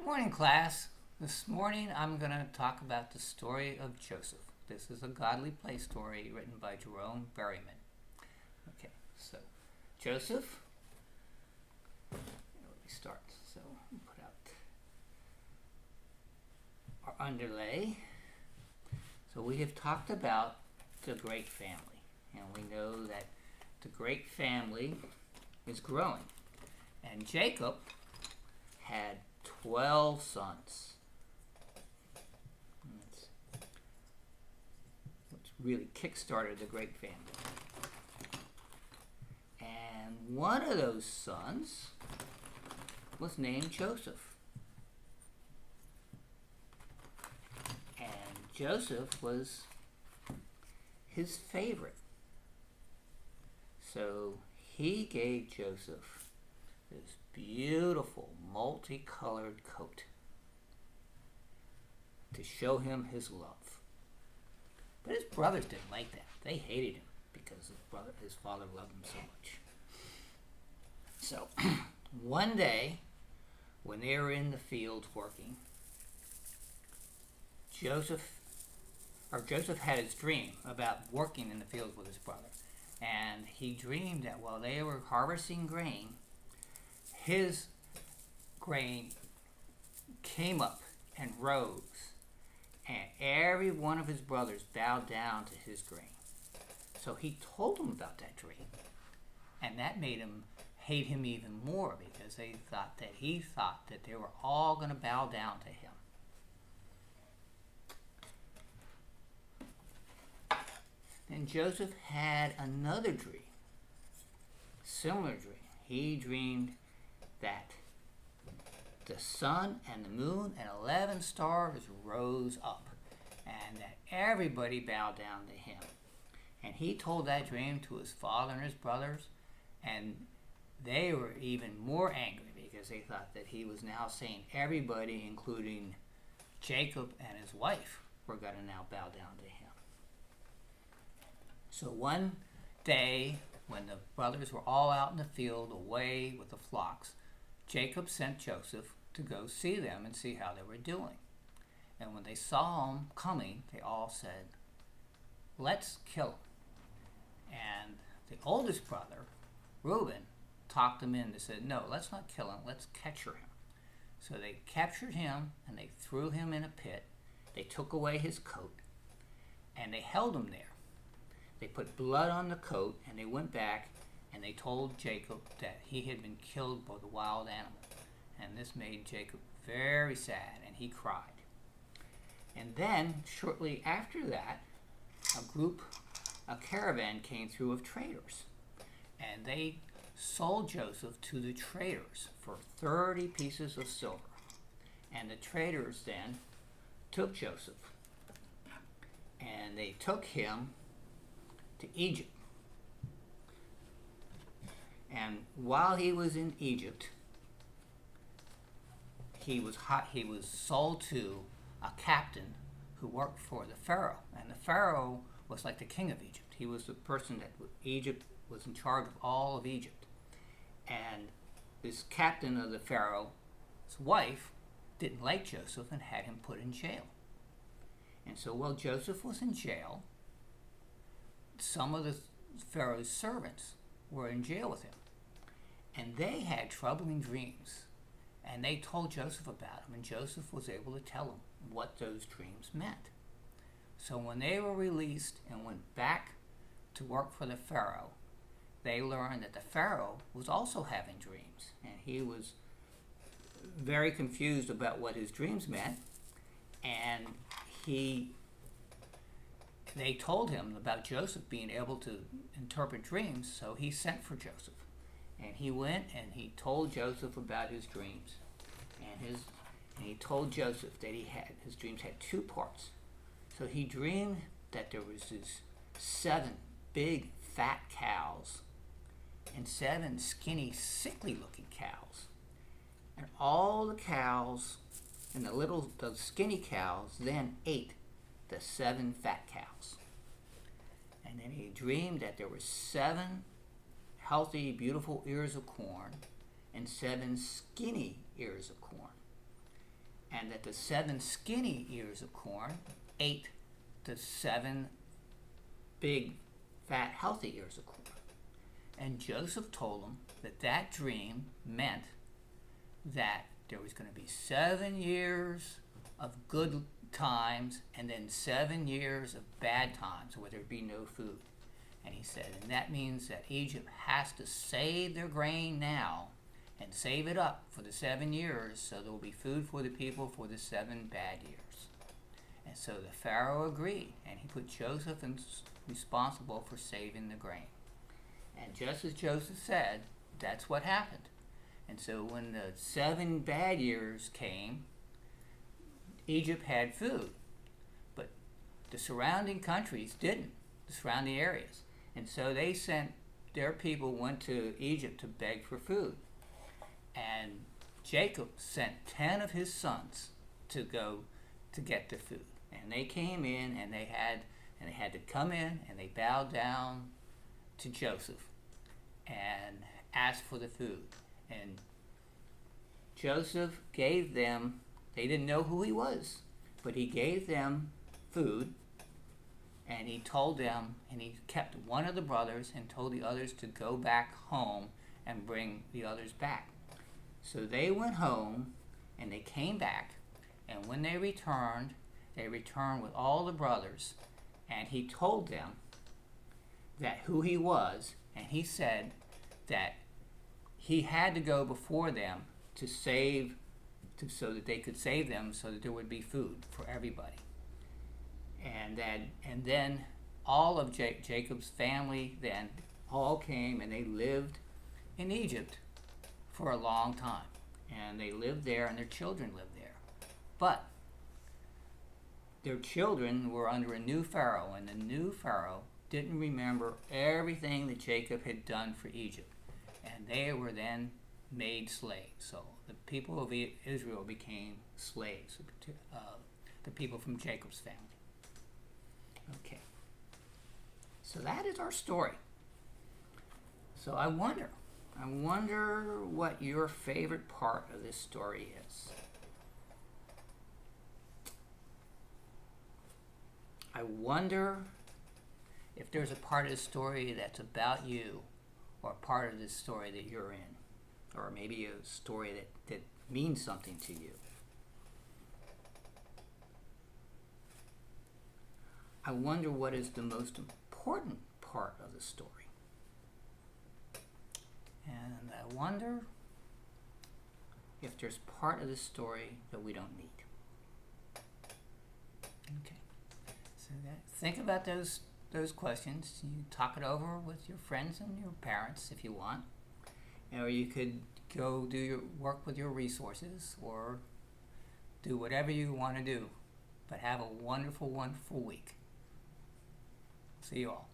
Morning, class. This morning I'm going to talk about the story of Joseph. This is a godly play story written by Jerome Berryman. Okay, so Joseph. Let me start. So we'll put out our underlay. So we have talked about the great family, and we know that the great family is growing. And Jacob had 12 sons, which really kick-started the great family. And one of those sons was named Joseph. And Joseph was his favorite. So he gave Joseph this beautiful multicolored coat to show him his love. But his brothers didn't like that. They hated him because his father loved him so much. So one day, when they were in the fields working, Joseph had his dream about working in the fields with his brother. And he dreamed that while they were harvesting grain, his grain came up and rose, and every one of his brothers bowed down to his grain. So he told them about that dream, and that made him hate him even more because he thought that they were all going to bow down to him. Then Joseph had another dream, similar dream. He dreamed that the sun and the moon and 11 stars rose up and that everybody bowed down to him. And he told that dream to his father and his brothers, and they were even more angry because they thought that he was now saying everybody, including Jacob and his wife, were going to now bow down to him. So one day, when the brothers were all out in the field away with the flocks, Jacob sent Joseph to go see them and see how they were doing. And when they saw him coming, they all said, "Let's kill him." And the oldest brother, Reuben, talked them in. They said, "No, let's not kill him. Let's capture him." So they captured him and they threw him in a pit. They took away his coat and they held him there. They put blood on the coat and they went back and they told Jacob that he had been killed by the wild animal. And this made Jacob very sad, and he cried. And then, shortly after that, a caravan came through of traders. And they sold Joseph to the traders for 30 pieces of silver. And the traders then took Joseph, and they took him to Egypt. And while he was in Egypt, he was sold to a captain who worked for the Pharaoh. And the Pharaoh was like the king of Egypt. He was the person that Egypt was in charge of all of Egypt. And this captain of the Pharaoh's wife didn't like Joseph and had him put in jail. And so while Joseph was in jail, some of the Pharaoh's servants were in jail with him. And they had troubling dreams. And they told Joseph about them. And Joseph was able to tell them what those dreams meant. So when they were released and went back to work for the Pharaoh, they learned that the Pharaoh was also having dreams. And he was very confused about what his dreams meant. And they told him about Joseph being able to interpret dreams, so he sent for Joseph. And he went and he told Joseph about his dreams. And he told Joseph that his dreams had two parts. So he dreamed that there was these 7 big fat cows and 7 skinny, sickly looking cows. And all the cows and the skinny cows then ate the 7 fat cows. And then he dreamed that there were 7 healthy, beautiful ears of corn and 7 skinny ears of corn. and that the 7 skinny ears of corn ate the 7 big, fat, healthy ears of corn. And Joseph told him that that dream meant that there was going to be 7 years of good times and then 7 years of bad times where there'd be no food. And he said, and that means that Egypt has to save their grain now and save it up for the 7 years so there will be food for the people for the 7 bad years. And so the Pharaoh agreed, and he put Joseph responsible for saving the grain. And just as Joseph said, that's what happened. And so when the 7 bad years came, Egypt had food, but the surrounding countries didn't, the surrounding areas. And so they sent, their people went to Egypt to beg for food. And Jacob sent 10 of his sons to go to get the food. And they came in and they had to come in and they bowed down to Joseph and asked for the food. And Joseph gave them, they didn't know who he was, but he gave them food, and he told them, and he kept one of the brothers and told the others to go back home and bring the others back. So they went home and they came back, and when they returned with all the brothers, and he told them that who he was, and he said that he had to go before them to save, so that they could save them, so that there would be food for everybody. And then all of Jacob's family then all came and they lived in Egypt for a long time. And they lived there and their children lived there. But their children were under a new Pharaoh, and the new Pharaoh didn't remember everything that Jacob had done for Egypt. And they were then made slaves. So the people of Israel became slaves, the people from Jacob's family. Okay. So that is our story. So I wonder what your favorite part of this story is. I wonder if there's a part of the story that's about you, or a part of this story that you're in, or maybe a story that means something to you. I wonder what is the most important part of the story. And I wonder if there's part of the story that we don't need. Okay. So think about those questions. You talk it over with your friends and your parents if you want. Or you could go do your work with your resources, or do whatever you want to do. But have a wonderful, wonderful week. See you all.